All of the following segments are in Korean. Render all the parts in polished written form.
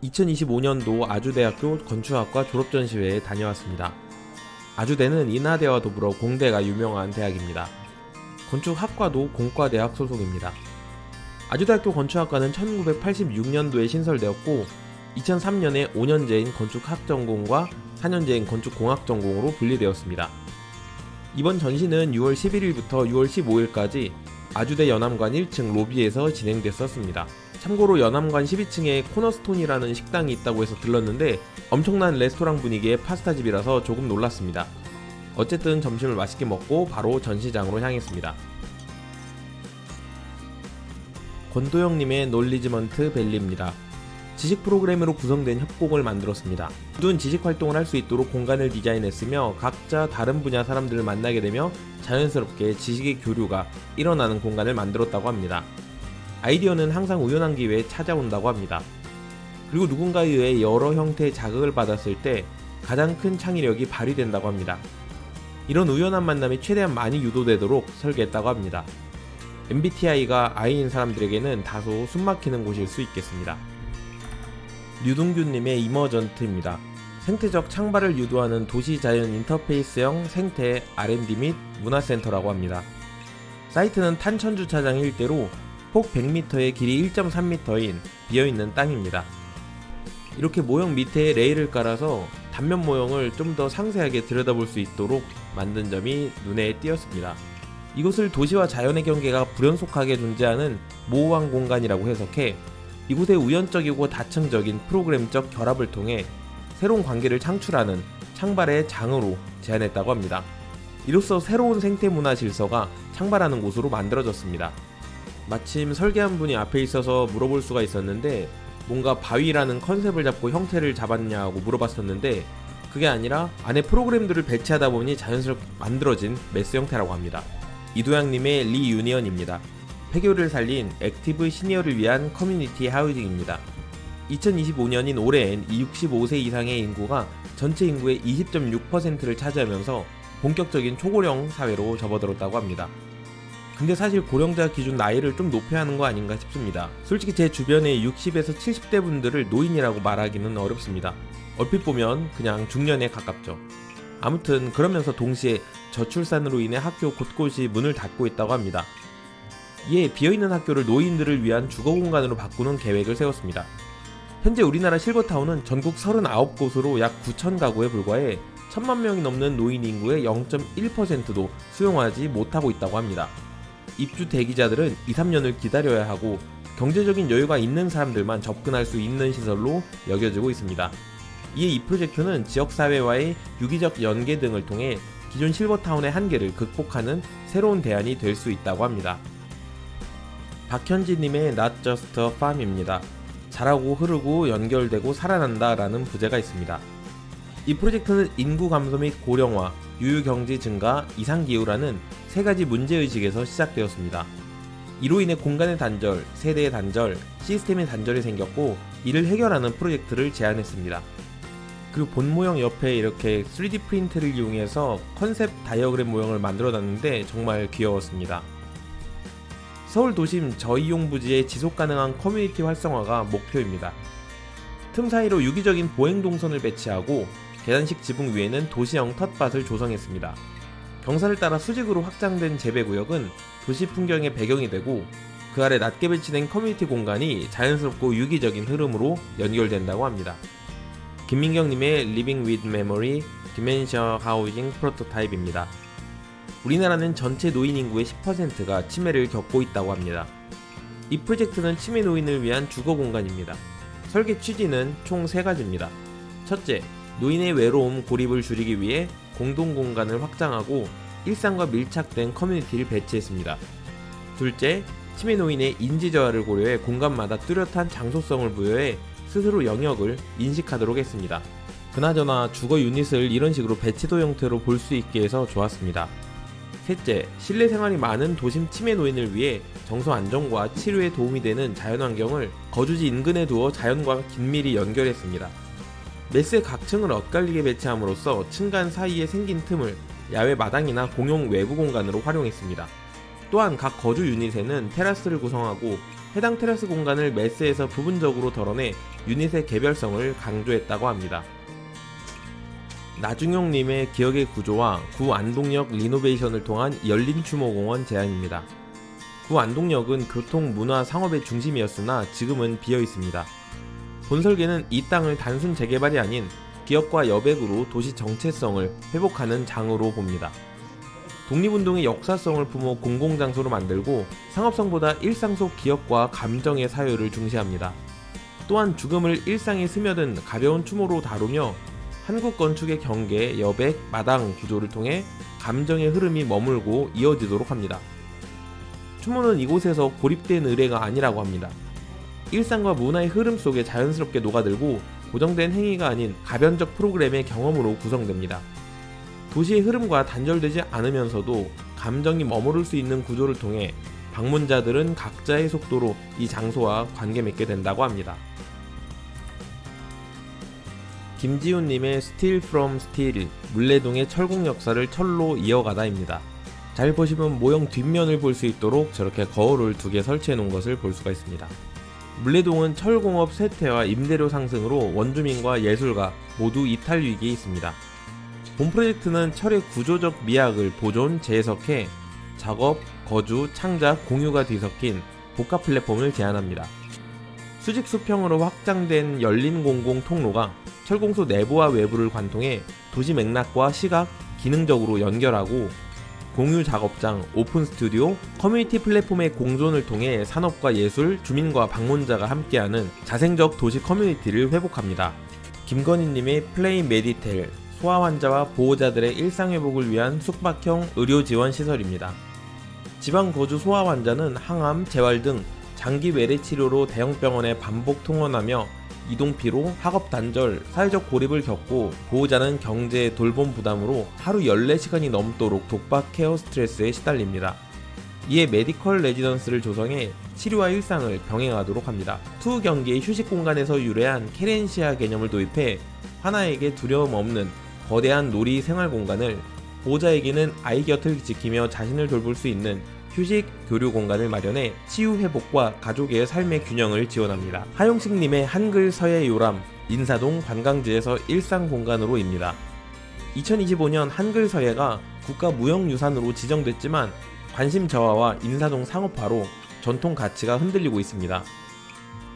2025년도 아주대학교 건축학과 졸업전시회에 다녀왔습니다. 아주대는 인하대와 더불어 공대가 유명한 대학입니다. 건축학과도 공과대학 소속입니다. 아주대학교 건축학과는 1986년도에 신설되었고 2003년에 5년제인 건축학 전공과 4년제인 건축공학 전공으로 분리되었습니다. 이번 전시는 6월 11일부터 6월 15일까지 아주대 연암관 1층 로비에서 진행됐었습니다. 참고로 연암관 12층에 코너스톤이라는 식당이 있다고 해서 들렀는데 엄청난 레스토랑 분위기의 파스타집이라서 조금 놀랐습니다. 어쨌든 점심을 맛있게 먹고 바로 전시장으로 향했습니다. 권도영님의 놀리지먼트 벨리입니다. 지식 프로그램으로 구성된 협곡을 만들었습니다. 모든 지식 활동을 할 수 있도록 공간을 디자인했으며 각자 다른 분야 사람들을 만나게 되며 자연스럽게 지식의 교류가 일어나는 공간을 만들었다고 합니다. 아이디어는 항상 우연한 기회에 찾아온다고 합니다. 그리고 누군가에 의해 여러 형태의 자극을 받았을 때 가장 큰 창의력이 발휘된다고 합니다. 이런 우연한 만남이 최대한 많이 유도되도록 설계했다고 합니다. MBTI가 I인 사람들에게는 다소 숨막히는 곳일 수 있겠습니다. 류동규님의 이머전트입니다. 생태적 창발을 유도하는 도시자연 인터페이스형 생태 R&D 및 문화센터라고 합니다. 사이트는 탄천주차장 일대로 폭 100m에 길이 1.3m인 비어있는 땅입니다. 이렇게 모형 밑에 레일을 깔아서 단면 모형을 좀 더 상세하게 들여다볼 수 있도록 만든 점이 눈에 띄었습니다. 이곳을 도시와 자연의 경계가 불연속하게 존재하는 모호한 공간이라고 해석해 이곳의 우연적이고 다층적인 프로그램적 결합을 통해 새로운 관계를 창출하는 창발의 장으로 제안했다고 합니다. 이로써 새로운 생태문화 질서가 창발하는 곳으로 만들어졌습니다. 마침 설계한 분이 앞에 있어서 물어볼 수가 있었는데 뭔가 바위라는 컨셉을 잡고 형태를 잡았냐고 물어봤었는데 그게 아니라 안에 프로그램들을 배치하다 보니 자연스럽게 만들어진 메스 형태라고 합니다. 이도양님의 리유니언입니다. 폐교를 살린 액티브 시니어를 위한 커뮤니티 하우징입니다. 2025년인 올해엔 65세 이상의 인구가 전체 인구의 20.6%를 차지하면서 본격적인 초고령 사회로 접어들었다고 합니다. 근데 사실 고령자 기준 나이를 좀 높여야 하는 거 아닌가 싶습니다. 솔직히 제 주변에 60에서 70대 분들을 노인이라고 말하기는 어렵습니다. 얼핏 보면 그냥 중년에 가깝죠. 아무튼 그러면서 동시에 저출산으로 인해 학교 곳곳이 문을 닫고 있다고 합니다. 이에 비어있는 학교를 노인들을 위한 주거공간으로 바꾸는 계획을 세웠습니다. 현재 우리나라 실버타운은 전국 39곳으로 약 9천 가구에 불과해 1000만 명이 넘는 노인 인구의 0.1%도 수용하지 못하고 있다고 합니다. 입주 대기자들은 2-3년을 기다려야 하고 경제적인 여유가 있는 사람들만 접근할 수 있는 시설로 여겨지고 있습니다. 이에 이 프로젝트는 지역사회와의 유기적 연계 등을 통해 기존 실버타운의 한계를 극복하는 새로운 대안이 될 수 있다고 합니다. 박현지님의 Not Just a Farm입니다. 자라고 흐르고 연결되고 살아난다 라는 부제가 있습니다. 이 프로젝트는 인구 감소 및 고령화, 유유경지 증가, 이상기후라는 세 가지 문제의식에서 시작되었습니다. 이로 인해 공간의 단절, 세대의 단절, 시스템의 단절이 생겼고 이를 해결하는 프로젝트를 제안했습니다. 그리고 본 모형 옆에 이렇게 3D 프린트를 이용해서 컨셉 다이어그램 모형을 만들어놨는데 정말 귀여웠습니다. 서울 도심 저이용 부지의 지속가능한 커뮤니티 활성화가 목표입니다. 틈 사이로 유기적인 보행 동선을 배치하고 계단식 지붕 위에는 도시형 텃밭을 조성했습니다. 경사를 따라 수직으로 확장된 재배구역은 도시 풍경의 배경이 되고 그 아래 낮게 배치된 커뮤니티 공간이 자연스럽고 유기적인 흐름으로 연결된다고 합니다. 김민경님의 Living with Memory Dementia Housing 프로토타입입니다. 우리나라는 전체 노인 인구의 10%가 치매를 겪고 있다고 합니다. 이 프로젝트는 치매 노인을 위한 주거 공간입니다. 설계 취지는 총 3가지입니다. 첫째, 노인의 외로움, 고립을 줄이기 위해 공동공간을 확장하고 일상과 밀착된 커뮤니티를 배치했습니다. 둘째, 치매 노인의 인지저하를 고려해 공간마다 뚜렷한 장소성을 부여해 스스로 영역을 인식하도록 했습니다. 그나저나 주거 유닛을 이런 식으로 배치도 형태로 볼 수 있게 해서 좋았습니다. 셋째, 실내 생활이 많은 도심 치매 노인을 위해 정서 안정과 치료에 도움이 되는 자연환경을 거주지 인근에 두어 자연과 긴밀히 연결했습니다. 메스의 각 층을 엇갈리게 배치함으로써 층간 사이에 생긴 틈을 야외 마당이나 공용 외부 공간으로 활용했습니다. 또한 각 거주 유닛에는 테라스를 구성하고 해당 테라스 공간을 매스에서 부분적으로 덜어내 유닛의 개별성을 강조했다고 합니다. 나중용님의 기억의 구조와 구 안동역 리노베이션을 통한 열린 추모공원 제안입니다. 구 안동역은 교통, 문화, 상업의 중심이었으나 지금은 비어 있습니다. 본 설계는 이 땅을 단순 재개발이 아닌 기업과 여백으로 도시 정체성을 회복하는 장으로 봅니다. 독립운동의 역사성을 품어 공공장소로 만들고 상업성보다 일상 속 기억과 감정의 사유를 중시합니다. 또한 죽음을 일상에 스며든 가벼운 추모로 다루며 한국 건축의 경계, 여백, 마당 구조를 통해 감정의 흐름이 머물고 이어지도록 합니다. 추모는 이곳에서 고립된 의례가 아니라고 합니다. 일상과 문화의 흐름 속에 자연스럽게 녹아들고 고정된 행위가 아닌 가변적 프로그램의 경험으로 구성됩니다. 도시의 흐름과 단절되지 않으면서도 감정이 머무를 수 있는 구조를 통해 방문자들은 각자의 속도로 이 장소와 관계 맺게 된다고 합니다. 김지훈님의 Steel from Steel, 물레동의 철공 역사를 철로 이어가다입니다. 잘 보시면 모형 뒷면을 볼 수 있도록 저렇게 거울을 2개 설치해 놓은 것을 볼 수가 있습니다. 물레동은 철공업 쇠퇴와 임대료 상승으로 원주민과 예술가 모두 이탈 위기에 있습니다. 본 프로젝트는 철의 구조적 미학을 보존, 재해석해 작업, 거주, 창작, 공유가 뒤섞인 복합 플랫폼을 제안합니다. 수직 수평으로 확장된 열린 공공 통로가 철공소 내부와 외부를 관통해 도시 맥락과 시각, 기능적으로 연결하고 공유 작업장, 오픈 스튜디오, 커뮤니티 플랫폼의 공존을 통해 산업과 예술, 주민과 방문자가 함께하는 자생적 도시 커뮤니티를 회복합니다. 김건희님의 플레이 메디텔, 소아 환자와 보호자들의 일상회복을 위한 숙박형 의료 지원 시설입니다. 지방 거주 소아 환자는 항암, 재활 등 장기 외래 치료로 대형병원에 반복 통원하며 이동피로, 학업 단절, 사회적 고립을 겪고 보호자는 경제 돌봄 부담으로 하루 14시간이 넘도록 독박 케어 스트레스에 시달립니다. 이에 메디컬 레지던스를 조성해 치료와 일상을 병행하도록 합니다. 투 경기의 휴식 공간에서 유래한 케렌시아 개념을 도입해 하나에게 두려움 없는 거대한 놀이 생활 공간을, 보호자에게는 아이 곁을 지키며 자신을 돌볼 수 있는 휴식, 교류 공간을 마련해 치유 회복과 가족의 삶의 균형을 지원합니다. 하용식님의 한글 서예 요람, 인사동 관광지에서 일상 공간으로입니다. 2025년 한글 서예가 국가무형유산으로 지정됐지만 관심 저하와 인사동 상업화로 전통 가치가 흔들리고 있습니다.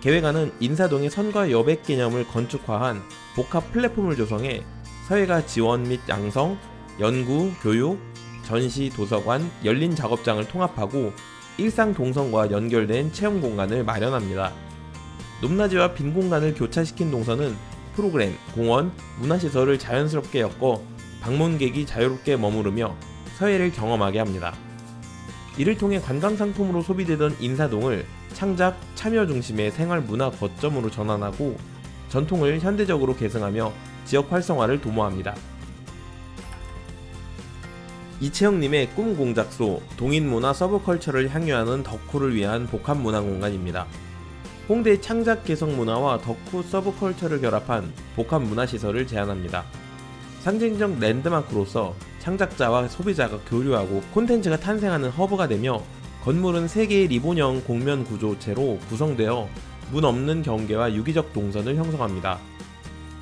계획안은 인사동의 선과 여백 개념을 건축화한 복합 플랫폼을 조성해 서예가 지원 및 양성, 연구, 교육, 전시, 도서관, 열린 작업장을 통합하고 일상 동선과 연결된 체험 공간을 마련합니다. 높낮이와 빈 공간을 교차시킨 동선은 프로그램, 공원, 문화시설을 자연스럽게 엮어 방문객이 자유롭게 머무르며 서예를 경험하게 합니다. 이를 통해 관광상품으로 소비되던 인사동을 창작, 참여 중심의 생활 문화 거점으로 전환하고 전통을 현대적으로 계승하며 지역 활성화를 도모합니다. 이채영님의 꿈공작소, 동인문화 서브컬처를 향유하는 덕후를 위한 복합문화공간입니다. 홍대의 창작 개성문화와 덕후 서브컬처를 결합한 복합문화시설을 제안합니다. 상징적 랜드마크로서 창작자와 소비자가 교류하고 콘텐츠가 탄생하는 허브가 되며 건물은 3개의 리본형 공면 구조체로 구성되어 문 없는 경계와 유기적 동선을 형성합니다.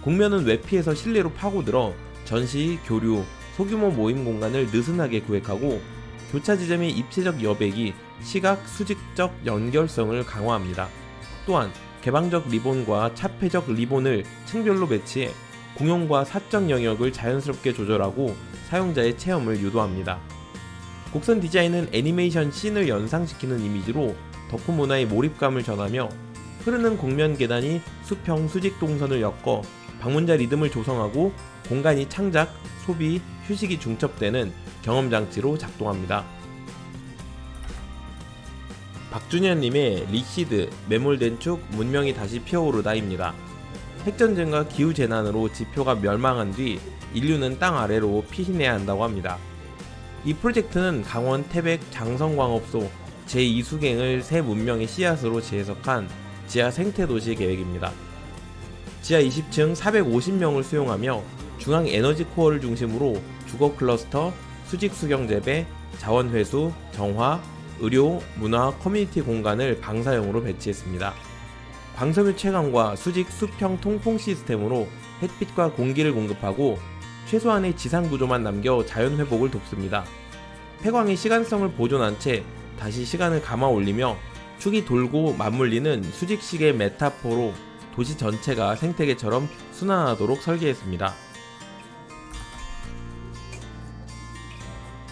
공면은 외피에서 실내로 파고들어 전시, 교류, 소규모 모임 공간을 느슨하게 구획하고 교차 지점의 입체적 여백이 시각, 수직적 연결성을 강화합니다. 또한 개방적 리본과 차폐적 리본을 층별로 배치해 공용과 사적 영역을 자연스럽게 조절하고 사용자의 체험을 유도합니다. 곡선 디자인은 애니메이션 씬을 연상시키는 이미지로 덕후 문화의 몰입감을 전하며 흐르는 공면 계단이 수평, 수직 동선을 엮어 방문자 리듬을 조성하고 공간이 창작, 소비, 휴식이 중첩되는 경험장치로 작동합니다. 박준현님의 리시드, 매몰된 축, 문명이 다시 피어오르다입니다. 핵전쟁과 기후재난으로 지표가 멸망한 뒤 인류는 땅 아래로 피신해야 한다고 합니다. 이 프로젝트는 강원 태백 장성광업소 제2수갱을 새 문명의 씨앗으로 재해석한 지하 생태도시 계획입니다. 지하 20층 450명을 수용하며 중앙 에너지 코어를 중심으로 주거 클러스터, 수직 수경 재배, 자원 회수, 정화, 의료, 문화, 커뮤니티 공간을 방사형으로 배치했습니다. 광섬유 채광과 수직 수평 통풍 시스템으로 햇빛과 공기를 공급하고 최소한의 지상 구조만 남겨 자연 회복을 돕습니다. 폐광이 시간성을 보존한 채 다시 시간을 감아 올리며 축이 돌고 맞물리는 수직식의 메타포로 도시 전체가 생태계처럼 순환하도록 설계했습니다.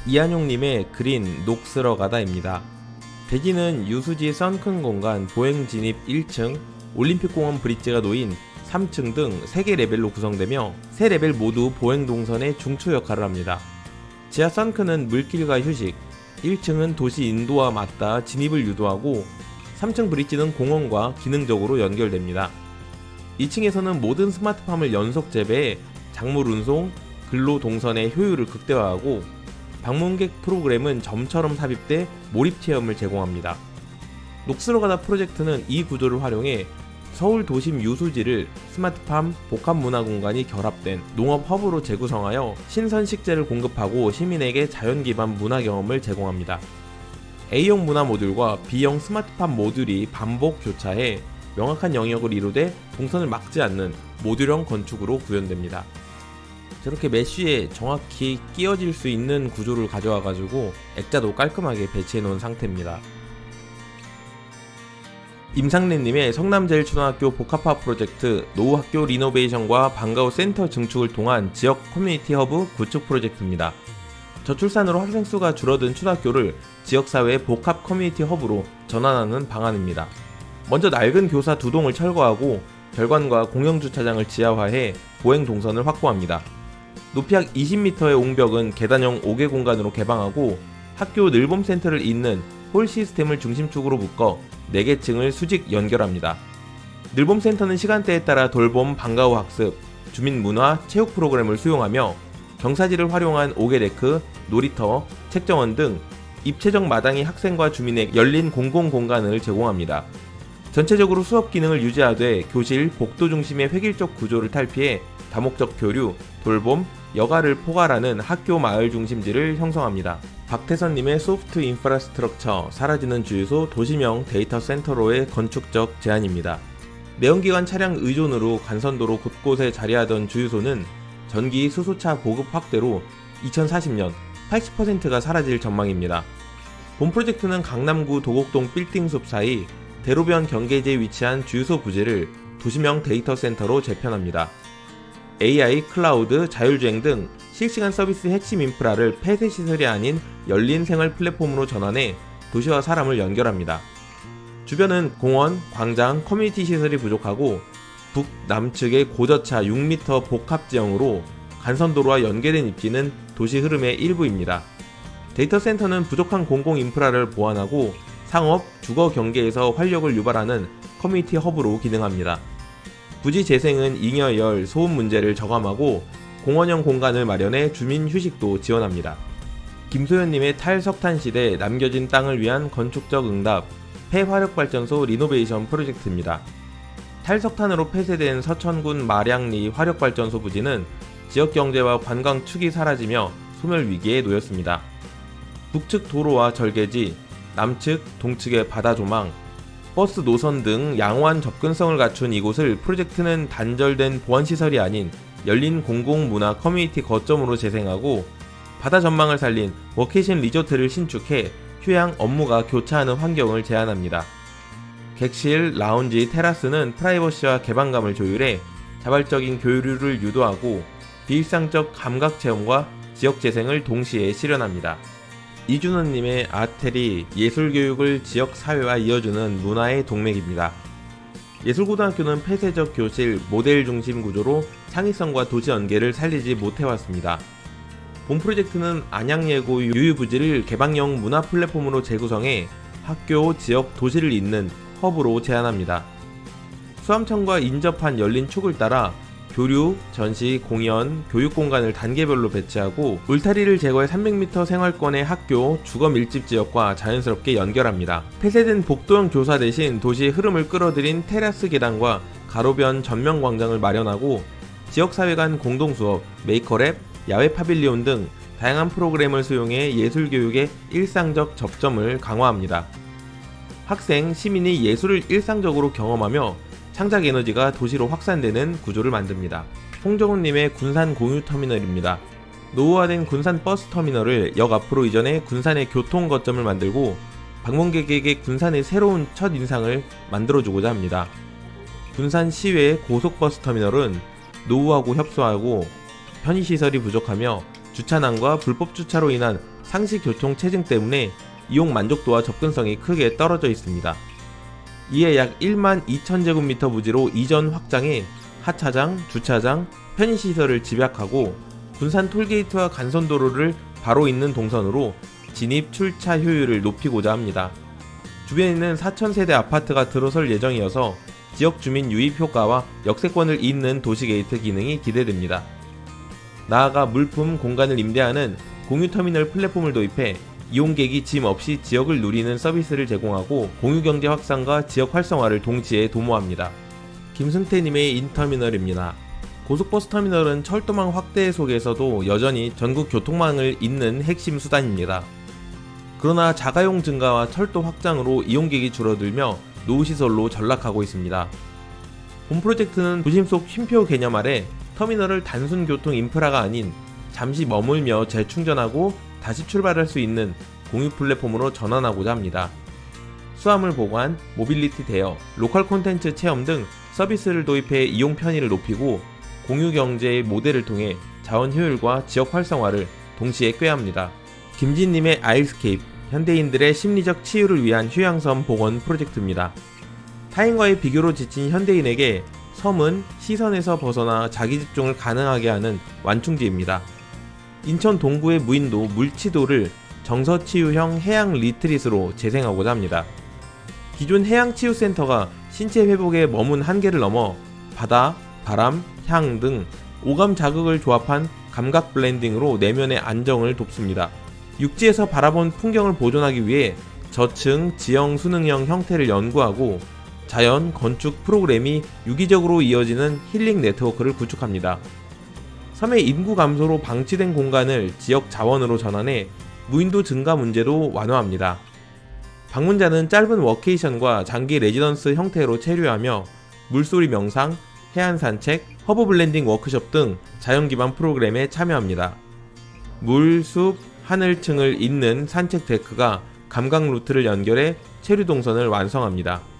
이한용님의 그린 녹슬어 가다입니다. 대지는 유수지 썬큰 공간 보행 진입 1층, 올림픽공원 브릿지가 놓인 3층 등 3개 레벨로 구성되며 3레벨 모두 보행 동선의 중추 역할을 합니다. 지하 썬큰은 물길과 휴식, 1층은 도시 인도와 맞닿아 진입을 유도하고 3층 브릿지는 공원과 기능적으로 연결됩니다. 2층에서는 모든 스마트팜을 연속 재배해 작물 운송, 근로 동선의 효율을 극대화하고 방문객 프로그램은 점처럼 삽입돼 몰입 체험을 제공합니다. 녹슬어 가다 프로젝트는 이 구조를 활용해 서울 도심 유수지를 스마트팜, 복합문화공간이 결합된 농업 허브로 재구성하여 신선 식재를 공급하고 시민에게 자연 기반 문화 경험을 제공합니다. A형 문화 모듈과 B형 스마트팜 모듈이 반복 교차해 명확한 영역을 이루되 동선을 막지 않는 모듈형 건축으로 구현됩니다. 저렇게 메쉬에 정확히 끼워질 수 있는 구조를 가져와가지고 액자도 깔끔하게 배치해 놓은 상태입니다. 임상래님의 성남제일초등학교 복합화 프로젝트 노후학교 리노베이션과 방과후 센터 증축을 통한 지역 커뮤니티 허브 구축 프로젝트입니다. 저출산으로 학생 수가 줄어든 초등학교를 지역사회 복합 커뮤니티 허브로 전환하는 방안입니다. 먼저 낡은 교사 2동을 철거하고 별관과 공영주차장을 지하화해 보행 동선을 확보합니다. 높이 약 20m의 옹벽은 계단형 5개 공간으로 개방하고 학교 늘봄센터를 잇는 홀 시스템을 중심축으로 묶어 4개 층을 수직 연결합니다. 늘봄센터는 시간대에 따라 돌봄, 방과후 학습, 주민문화, 체육 프로그램을 수용하며 경사지를 활용한 5개 데크, 놀이터, 책정원 등 입체적 마당이 학생과 주민에게 열린 공공공간을 제공합니다. 전체적으로 수업 기능을 유지하되 교실, 복도 중심의 획일적 구조를 탈피해 다목적 교류, 돌봄, 여가를 포괄하는 학교 마을 중심지를 형성합니다. 박태선님의 소프트 인프라스트럭처 사라지는 주유소 도시명 데이터 센터로의 건축적 제안입니다. 내연기관 차량 의존으로 간선도로 곳곳에 자리하던 주유소는 전기 수소차 보급 확대로 2040년 80%가 사라질 전망입니다. 본 프로젝트는 강남구 도곡동 빌딩숲 사이 대로변 경계지에 위치한 주유소 부지를 도시명 데이터 센터로 재편합니다. AI, 클라우드, 자율주행 등 실시간 서비스 핵심 인프라를 폐쇄 시설이 아닌 열린 생활 플랫폼으로 전환해 도시와 사람을 연결합니다. 주변은 공원, 광장, 커뮤니티 시설이 부족하고 북, 남측의 고저차 6m 복합지형으로 간선도로와 연계된 입지는 도시 흐름의 일부입니다. 데이터 센터는 부족한 공공 인프라를 보완하고 상업, 주거 경계에서 활력을 유발하는 커뮤니티 허브로 기능합니다. 부지 재생은 잉여 열, 소음 문제를 저감하고 공원형 공간을 마련해 주민 휴식도 지원합니다. 김소연님의 탈석탄 시대 남겨진 땅을 위한 건축적 응답 폐화력발전소 리노베이션 프로젝트입니다. 탈석탄으로 폐쇄된 서천군 마량리 화력발전소 부지는 지역경제와 관광 축이 사라지며 소멸 위기에 놓였습니다. 북측 도로와 절개지, 남측, 동측의 바다 조망, 버스 노선 등 양호한 접근성을 갖춘 이곳을 프로젝트는 단절된 보안시설이 아닌 열린 공공문화 커뮤니티 거점으로 재생하고 바다 전망을 살린 워케이션 리조트를 신축해 휴양 업무가 교차하는 환경을 제안합니다. 객실, 라운지, 테라스는 프라이버시와 개방감을 조율해 자발적인 교류를 유도하고 비일상적 감각체험과 지역재생을 동시에 실현합니다. 이준원님의 아텔이 예술교육을 지역사회와 이어주는 문화의 동맥입니다. 예술고등학교는 폐쇄적 교실, 모델 중심 구조로 창의성과 도시 연계를 살리지 못해왔습니다. 본 프로젝트는 안양예고 유유부지를 개방형 문화 플랫폼으로 재구성해 학교, 지역, 도시를 잇는 허브로 제안합니다. 수암천과 인접한 열린 축을 따라 교류, 전시, 공연, 교육공간을 단계별로 배치하고 울타리를 제거해 300m 생활권의 학교, 주거 밀집 지역과 자연스럽게 연결합니다. 폐쇄된 복도형 교사 대신 도시 흐름을 끌어들인 테라스 계단과 가로변 전면 광장을 마련하고 지역사회 간 공동수업, 메이커랩, 야외 파빌리온 등 다양한 프로그램을 수용해 예술교육의 일상적 접점을 강화합니다. 학생, 시민이 예술을 일상적으로 경험하며 창작 에너지가 도시로 확산되는 구조를 만듭니다. 홍정훈님의 군산 공유터미널입니다. 노후화된 군산 버스터미널을 역 앞으로 이전해 군산의 교통 거점을 만들고 방문객에게 군산의 새로운 첫인상을 만들어주고자 합니다. 군산시외의 고속버스터미널은 노후하고 협소하고 편의시설이 부족하며 주차난과 불법 주차로 인한 상시교통 체증 때문에 이용 만족도와 접근성이 크게 떨어져 있습니다. 이에 약 1만 2,000제곱미터 부지로 이전 확장해 하차장, 주차장, 편의시설을 집약하고 군산 톨게이트와 간선도로를 바로 잇는 동선으로 진입, 출차 효율을 높이고자 합니다. 주변에는 4,000세대 아파트가 들어설 예정이어서 지역 주민 유입 효과와 역세권을 잇는 도시게이트 기능이 기대됩니다. 나아가 물품 공간을 임대하는 공유터미널 플랫폼을 도입해 이용객이 짐 없이 지역을 누리는 서비스를 제공하고 공유경제 확산과 지역 활성화를 동시에 도모합니다. 김승태님의 인터미널입니다. 고속버스 터미널은 철도망 확대 속에서도 여전히 전국 교통망을 잇는 핵심 수단입니다. 그러나 자가용 증가와 철도 확장으로 이용객이 줄어들며 노후시설로 전락하고 있습니다. 본 프로젝트는 도심 속 쉼표 개념 아래 터미널을 단순 교통 인프라가 아닌 잠시 머물며 재충전하고 다시 출발할 수 있는 공유 플랫폼으로 전환하고자 합니다. 수화물 보관, 모빌리티 대여, 로컬 콘텐츠 체험 등 서비스를 도입해 이용 편의를 높이고 공유 경제의 모델을 통해 자원 효율과 지역 활성화를 동시에 꾀합니다. 김진님의 아일스케이프, 현대인들의 심리적 치유를 위한 휴양섬 복원 프로젝트입니다. 타인과의 비교로 지친 현대인에게 섬은 시선에서 벗어나 자기집중을 가능하게 하는 완충지입니다. 인천 동구의 무인도 물치도를 정서치유형 해양 리트릿으로 재생하고자 합니다. 기존 해양치유센터가 신체 회복에 머문 한계를 넘어 바다, 바람, 향 등 오감 자극을 조합한 감각 블렌딩으로 내면의 안정을 돕습니다. 육지에서 바라본 풍경을 보존하기 위해 저층, 지형, 수능형 형태를 연구하고 자연, 건축 프로그램이 유기적으로 이어지는 힐링 네트워크를 구축합니다. 섬의 인구 감소로 방치된 공간을 지역 자원으로 전환해 무인도 증가 문제도 완화합니다. 방문자는 짧은 워케이션과 장기 레지던스 형태로 체류하며 물소리 명상, 해안 산책, 허브 블렌딩 워크숍 등 자연 기반 프로그램에 참여합니다. 물, 숲, 하늘층을 잇는 산책 데크가 감각 루트를 연결해 체류 동선을 완성합니다.